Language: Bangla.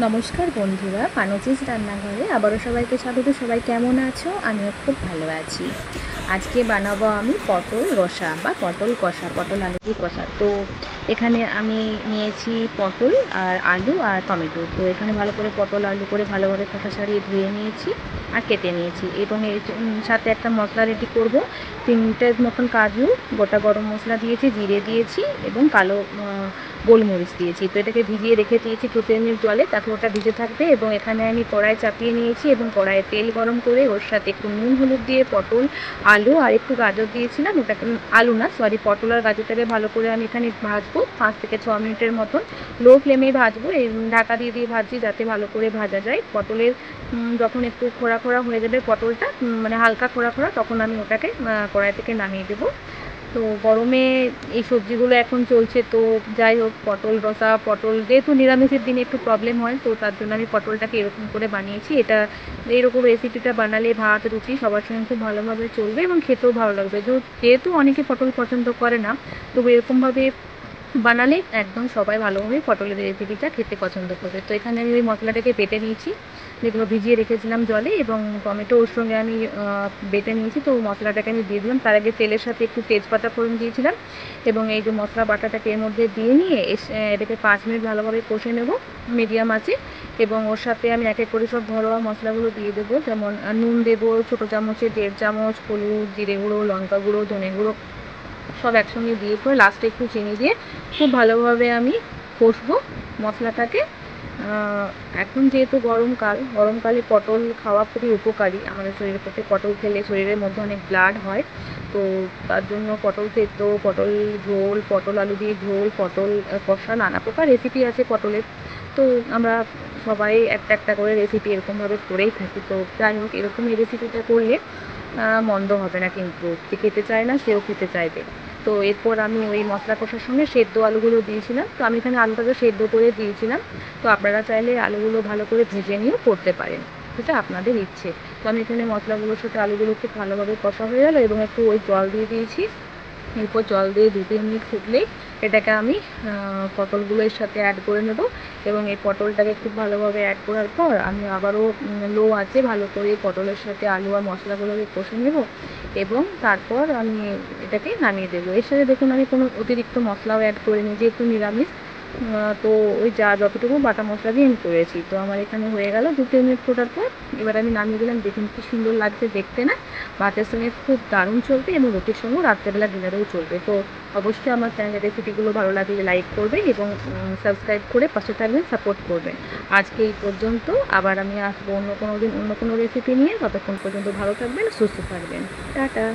নমস্কার বন্ধুরা, পানচিস রান্নাঘরে আবারও সবাইকে স্বাগত। সবাই কেমন আছো? আমিও খুব ভালো আছি। আজকে বানাবো আমি পটল রসা বা পটল কষা, পটল আলু দিয়ে কষা। তো এখানে আমি নিয়েছি পটল আর আলু আর টমেটো। তো এখানে ভালো করে পটল আলু করে ভালোভাবে খোসা ছাড়িয়ে ধুয়ে নিয়েছি আর কেটে নিয়েছি, এবং এর সাথে একটা মশলা রেডি করব। 3টে মতন কাজু, গোটা গরম মশলা দিয়েছি, জিরে দিয়েছি এবং কালো গোলমরিচ দিয়েছি। তো এটাকে ভিজিয়ে রেখে দিয়েছি 2 মিনিট জলে, তাতে ওটা ভিজে থাকবে। এবং এখানে আমি কড়াই চাপিয়ে নিয়েছি এবং কড়াইয়ে তেল গরম করে ওর সাথে একটু নুন হলুদ দিয়ে পটল আলু আর একটু গাজর দিয়েছিলাম। ওটাকে আলু না সরি পটল আর গাজরটাকে ভালো করে আমি এখানে ভাজবো 5 থেকে 6 মিনিটের মতন। লো ফ্লেমে ভাজবো, এই ঢাকা দিয়ে দিয়ে ভাজছি যাতে ভালো করে ভাজা যায়। পটলের যখন একটু খোড়া খোড়া হয়ে যাবে পটলটা, মানে হালকা খোড়া খোড়া, তখন আমি ওটাকে কড়াই থেকে নামিয়ে দেবো। তো গরমে এই সবজিগুলো এখন চলছে। তো যাই হোক, পটল রসা, পটল যেহেতু নিরামিষের দিনে একটু প্রবলেম হয়, তো তার জন্য আমি পটলটাকে এরকম করে বানিয়েছি। এটা এইরকম রেসিপিটা বানালে ভাত রুটি সবার সঙ্গে খুব ভালোভাবে চলবে এবং খেতেও ভালো লাগবে। যেহেতু অনেকে পটল পছন্দ করে না, তবু এরকমভাবে বানালে একদম সবাই ভালোভাবে পটলের রেসিপিটা খেতে পছন্দ করবে। তো এখানে আমি ওই মশলাটাকে বেটে নিয়েছি, যেগুলো ভিজিয়ে রেখেছিলাম জলে, এবং টমেটো ওর সঙ্গে আমি বেটে নিয়েছি। তো মশলাটাকে আমি দিয়ে দিলাম। তার আগে তেলের সাথে একটু তেজপাতা ফোড়ন দিয়েছিলাম, এবং এই যে মশলা বাটাটাকে এর মধ্যে দিয়ে নিয়ে এটাকে 5 মিনিট ভালোভাবে কষে নেব মিডিয়াম আঁচে। এবং ওর সাথে আমি এক এক করে সব ঘরোয়া মশলাগুলো দিয়ে দেবো, যেমন নুন দেবো ছোটো চামচে 1.5 চামচ, হলুদ, জিরে গুঁড়ো, লঙ্কা গুঁড়ো, ধনে গুঁড়ো সব একসঙ্গে দিয়ে পরে লাস্টে একটু চিনি দিয়ে খুব ভালোভাবে আমি কষবো মশলাটাকে। এখন যেহেতু গরমকালে পটল খাওয়া খুবই উপকারী আমাদের শরীরের পক্ষে। পটল খেলে শরীরের মধ্যে অনেক ব্লাড হয়। তো তার জন্য পটল সেদ্ধ, পটল ঝোল, পটল আলু দিয়ে ঝোল, পটল কষা, নানা প্রকার রেসিপি আছে পটলের। তো আমরা সবাই একটা একটা করে রেসিপি এরকমভাবে করেই থাকি। তো যাই হোক, এরকম এই রেসিপিটা করলে মন্দ হবে না, কিন্তু যে খেতে চায় না সেও খেতে চাইবে। তো এরপর আমি ওই মশলা কষার সঙ্গে সেদ্ধ আলুগুলো দিয়েছিলাম। তো আমি এখানে আলুটাকে সেদ্ধ করে দিয়েছিলাম। তো আপনারা চাইলে আলুগুলো ভালো করে ভেজে নিয়েও করতে পারেন, সেটা আপনাদের ইচ্ছে। তো আমি এখানে মশলাগুলোর সাথে আলুগুলো খুব ভালোভাবে কষা হয়ে গেলো, এবং একটু ওই জল দিয়ে দিয়েছি। এরপর জল দিয়ে 2-3 মিনিট ফুটলেই এটাকে আমি পটলগুলো এর সাথে অ্যাড করে নেব। এবং এই পটলটাকে খুব ভালোভাবে অ্যাড করার পর আমি আবারও লো আছে ভালো করে পটলের সাথে আলু আর মশলাগুলোকে কষে নেব, এবং তারপর আমি এটাকে নামিয়ে দেবো। এর সাথে দেখুন আমি কোনো অতিরিক্ত মশলাও অ্যাড করিনি, যেহেতু নিরামিষ। তো ওই যতটুকু বাটা মশলা দিয়ে আমি করেছি। তো আমার এখানে হয়ে গেল 2-3 মিনিট ফোটার পর। এবার আমি নামিয়ে দিলাম। দেখুন কি সুন্দর লাগছে দেখতে না? ভাতের সঙ্গে খুব দারুণ চলবে, এবং রুটির সঙ্গেও রাত্রেবেলা ডিনারেও চলবে। তো অবশ্যই আমার চ্যানেলের রেসিপিগুলো ভালো লাগলে লাইক করবেন এবং সাবস্ক্রাইব করে পাশে থাকবেন, সাপোর্ট করবেন। আজকে এই পর্যন্ত। আবার আমি আসবো অন্য কোনো দিন অন্য কোনো রেসিপি নিয়ে। ততক্ষণ পর্যন্ত ভালো থাকবেন, সুস্থ থাকবেন। টাটা।